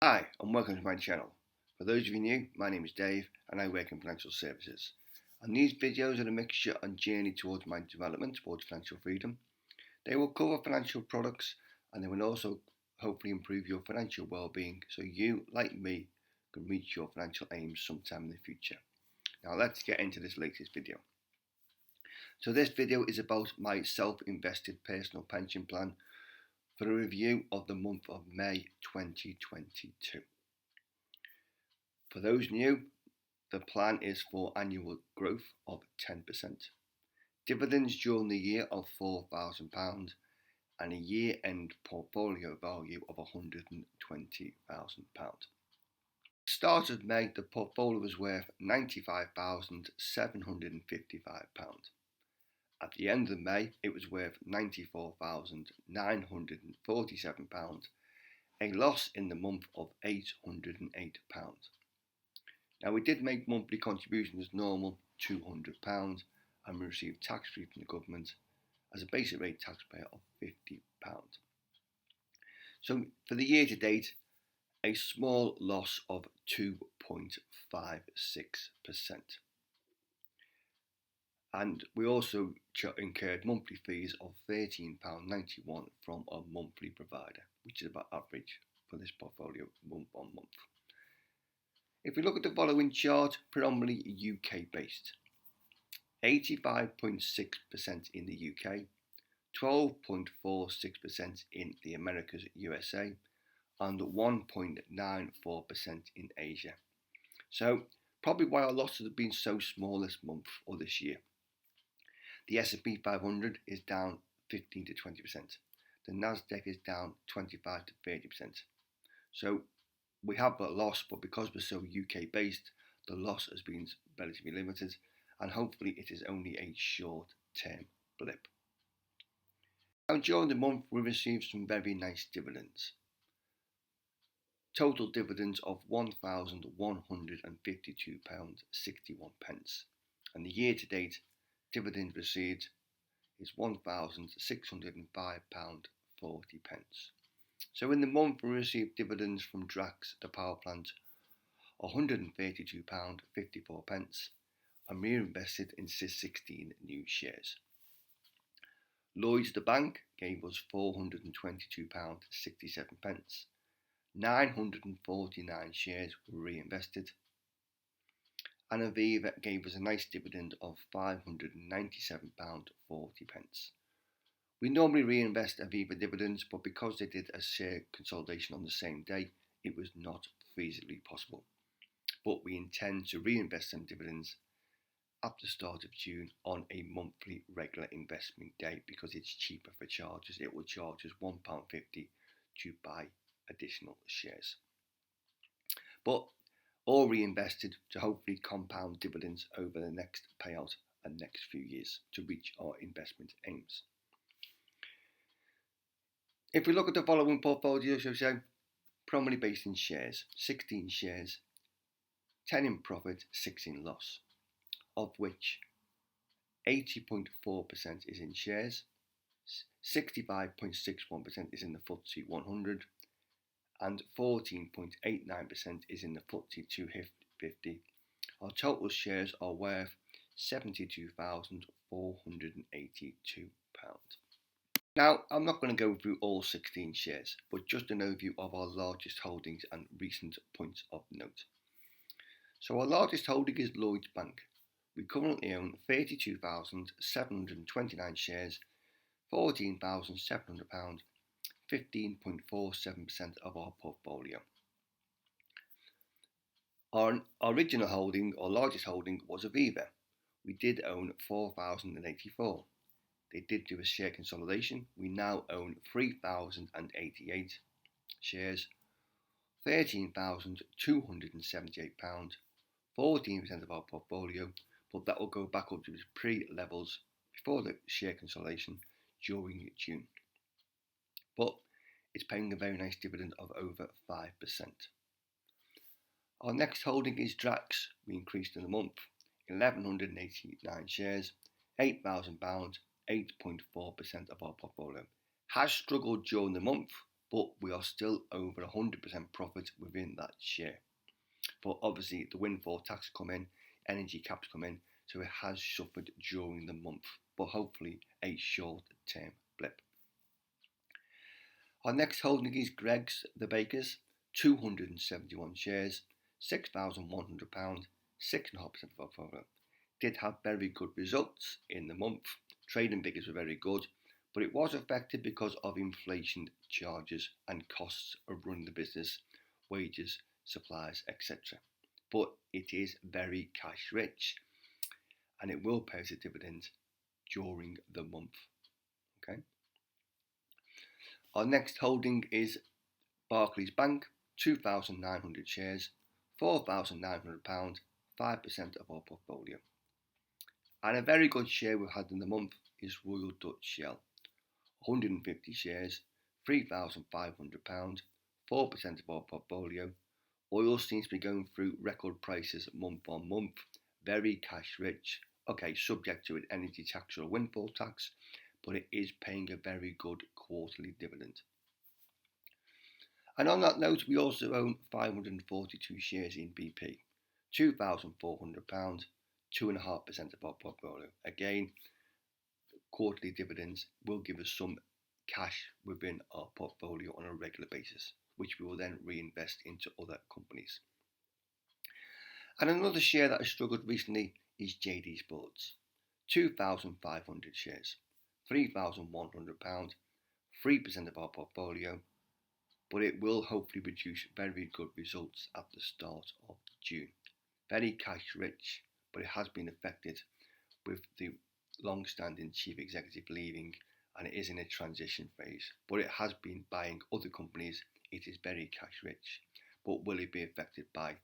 Hi and welcome to my channel. For those of you new, my name is Dave and I work in financial services. And these videos are a mixture and journey towards my development towards financial freedom. They will cover financial products and they will also hopefully improve your financial well-being so you, like me, can reach your financial aims sometime in the future. Now let's get into this latest video. So this video is about my self-invested personal pension plan for a review of the month of May 2022. For those new, the plan is for annual growth of 10%, dividends during the year of £4,000 and a year-end portfolio value of £120,000. Start of May, the portfolio was worth £95,755. At the end of May, it was worth £94,947, a loss in the month of £808. Now we did make monthly contributions as normal, £200, and we received tax-free from the government as a basic rate taxpayer of £50. So for the year to date, a small loss of 2.56%. And we also incurred monthly fees of £13.91 from our monthly provider, which is about average for this portfolio month on month. If we look at the following chart, predominantly UK based, 85.6% in the UK, 12.46% in the Americas, USA, and 1.94% in Asia. So probably why our losses have been so small this month or this year. The S&P 500 is down 15 to 20%. The Nasdaq is down 25 to 30%. So we have a loss, but because we're so UK based, the loss has been relatively limited, and hopefully it is only a short term blip. Now during the month we received some very nice dividends. Total dividends of £1,152.61, and the year to date dividend received is £1,605.40. So in the month we received dividends from Drax, the power plant, £132.54, and reinvested in 16 new shares. Lloyds the bank gave us £422.67. 949 shares were reinvested. And Aviva gave us a nice dividend of £597.40. We normally reinvest Aviva dividends, but because they did a share consolidation on the same day, it was not feasibly possible. But we intend to reinvest some dividends at the start of June on a monthly regular investment day because it's cheaper for charges. It will charge us £1.50 to buy additional shares. But all reinvested to hopefully compound dividends over the next payout and next few years to reach our investment aims. If we look at the following portfolio, so primarily based in shares, 16 shares, 10 in profit, 6 in loss, of which 80.4% is in shares, 65.61% is in the FTSE 100, and 14.89% is in the FTSE 250. Our total shares are worth £72,482. Now, I'm not going to go through all 16 shares, but just an overview of our largest holdings and recent points of note. So our largest holding is Lloyds Bank. We currently own 32,729 shares, £14,700, 15.47% of our portfolio. Our original holding, or largest holding, was Aviva. We did own 4,084. They did do a share consolidation. We now own 3,088 shares, £13,278, 14% of our portfolio, but that will go back up to its pre-levels before the share consolidation during June. But it's paying a very nice dividend of over 5%. Our next holding is Drax. We increased in the month, 1,189 shares, £8,000, 8.4% of our portfolio. Has struggled during the month, but we are still over 100% profit within that share. But obviously the windfall tax come in, energy caps come in, so it has suffered during the month, but hopefully a short-term blip. Our next holding is Greggs the Bakers, 271 shares, £6,100, 6.5% of our portfolio. Did have very good results in the month. Trading figures were very good, but it was affected because of inflation charges and costs of running the business, wages, supplies, etc. But it is very cash rich and it will pay us a dividend during the month. Okay. Our next holding is Barclays Bank, 2,900 shares, £4,900, 5% of our portfolio. And a very good share we've had in the month is Royal Dutch Shell, 150 shares, £3,500, 4% of our portfolio. Oil seems to be going through record prices month on month, very cash rich. Okay, subject to an energy tax or a windfall tax, but it is paying a very good quarterly dividend. And on that note, we also own 542 shares in BP, £2,400, 2.5% of our portfolio. Again, quarterly dividends will give us some cash within our portfolio on a regular basis, which we will then reinvest into other companies. And another share that has struggled recently is JD Sports, 2,500 shares, £3,100, 3% of our portfolio, but it will hopefully produce very good results at the start of June. Very cash rich, but it has been affected with the long-standing chief executive leaving, and it is in a transition phase, but it has been buying other companies. It is very cash rich, but will it be affected by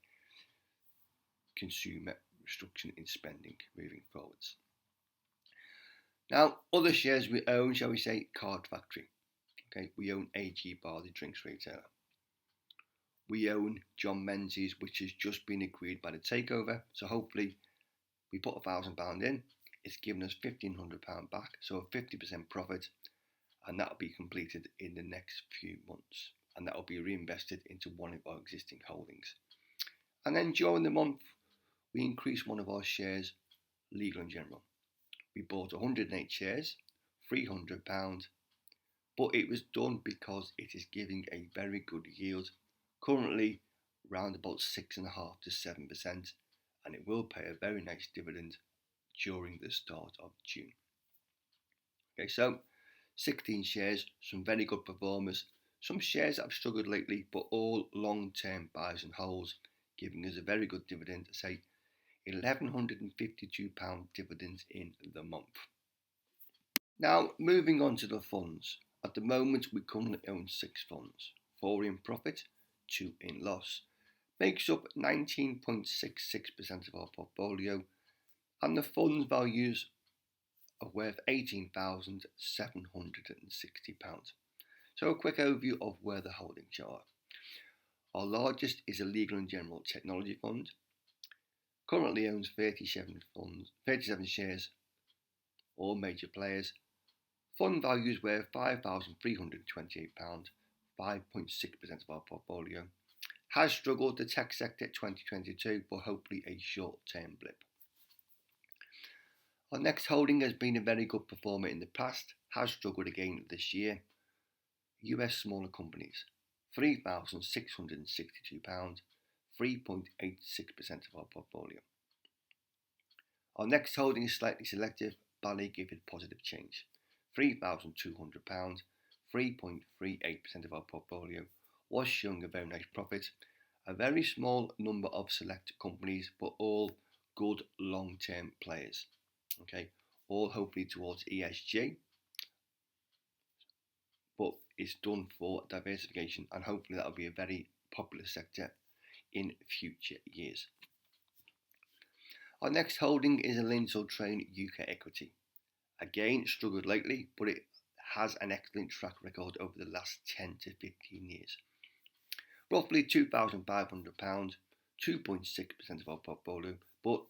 consumer restriction in spending moving forwards? Now, other shares we own, shall we say, Card Factory. Okay, we own AG Bar, the drinks retailer. We own John Menzies, which has just been agreed by the takeover, so hopefully we put £1,000 in, it's given us £1,500 back, so a 50% profit, and that will be completed in the next few months, and that will be reinvested into one of our existing holdings. And then during the month, we increased one of our shares, Legal & General. We bought 108 shares, £300, but it was done because it is giving a very good yield, currently around about 6.5% to 7%, and it will pay a very nice dividend during the start of June. Okay, so 16 shares, some very good performers, some shares that have struggled lately, but all long-term buys and holds, giving us a very good dividend, say £1,152 dividends in the month. Now, moving on to the funds. At the moment, we currently own 6 funds, 4 in profit, 2 in loss. Makes up 19.66% of our portfolio, and the funds values are worth £18,760. So a quick overview of where the holdings are. Our largest is a Legal & General Technology Fund. Currently owns 37 shares, all major players. Fund values were £5,328, 5.6% of our portfolio. Has struggled the tech sector 2022, but hopefully a short-term blip. Our next holding has been a very good performer in the past, has struggled again this year. US smaller companies, £3,662, 3.86% of our portfolio. Our next holding is slightly selective, Ballygifford Positive Change, £3,200, 3.38% of our portfolio, was showing a very nice profit. A very small number of select companies, but all good long-term players. Okay, all hopefully towards ESG, but it's done for diversification, and hopefully that will be a very popular sector in future years. Our next holding is a Lindsell Train UK equity. Again, struggled lately, but it has an excellent track record over the last 10 to 15 years. Roughly £2,500, 2.6% of our portfolio, but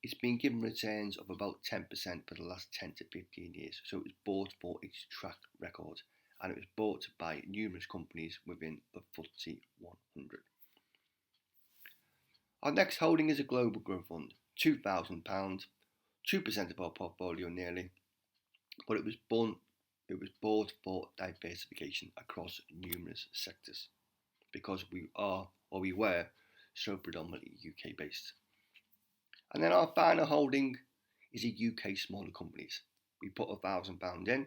it's been given returns of about 10% for the last 10 to 15 years, so it's bought for its track record, and it was bought by numerous companies within the FTSE 100. Our next holding is a global growth fund, £2,000, 2% of our portfolio nearly, but it was bought for diversification across numerous sectors because we were so predominantly UK based. And then our final holding is a UK smaller companies. We put £1,000 in.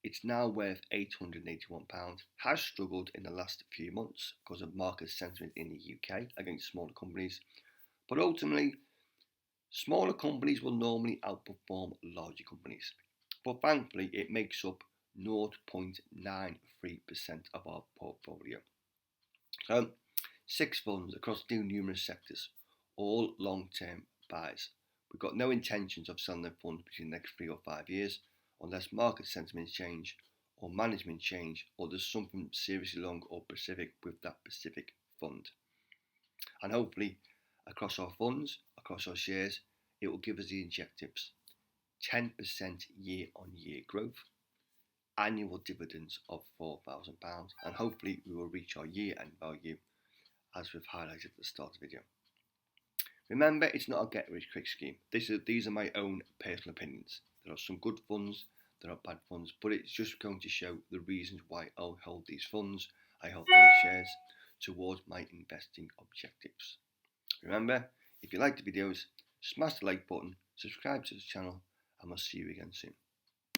It's now worth £881, has struggled in the last few months because of market sentiment in the UK against smaller companies. But ultimately, smaller companies will normally outperform larger companies. But thankfully, it makes up 0.93% of our portfolio. So, 6 funds across numerous sectors, all long-term buys. We've got no intentions of selling the funds between the next 3 or 5 years unless market sentiments change or management change or there's something seriously wrong or specific with that specific fund. And hopefully across our funds, across our shares, it will give us the objectives: 10% year-on-year growth, annual dividends of £4,000, and hopefully we will reach our year-end value as we've highlighted at the start of the video. Remember, it's not a get-rich-quick scheme. These are my own personal opinions. There are some good funds, there are bad funds, but it's just going to show the reasons why I hold these funds, I hold these shares towards my investing objectives. Remember, if you like the videos, smash the like button, subscribe to the channel, and we'll see you again soon.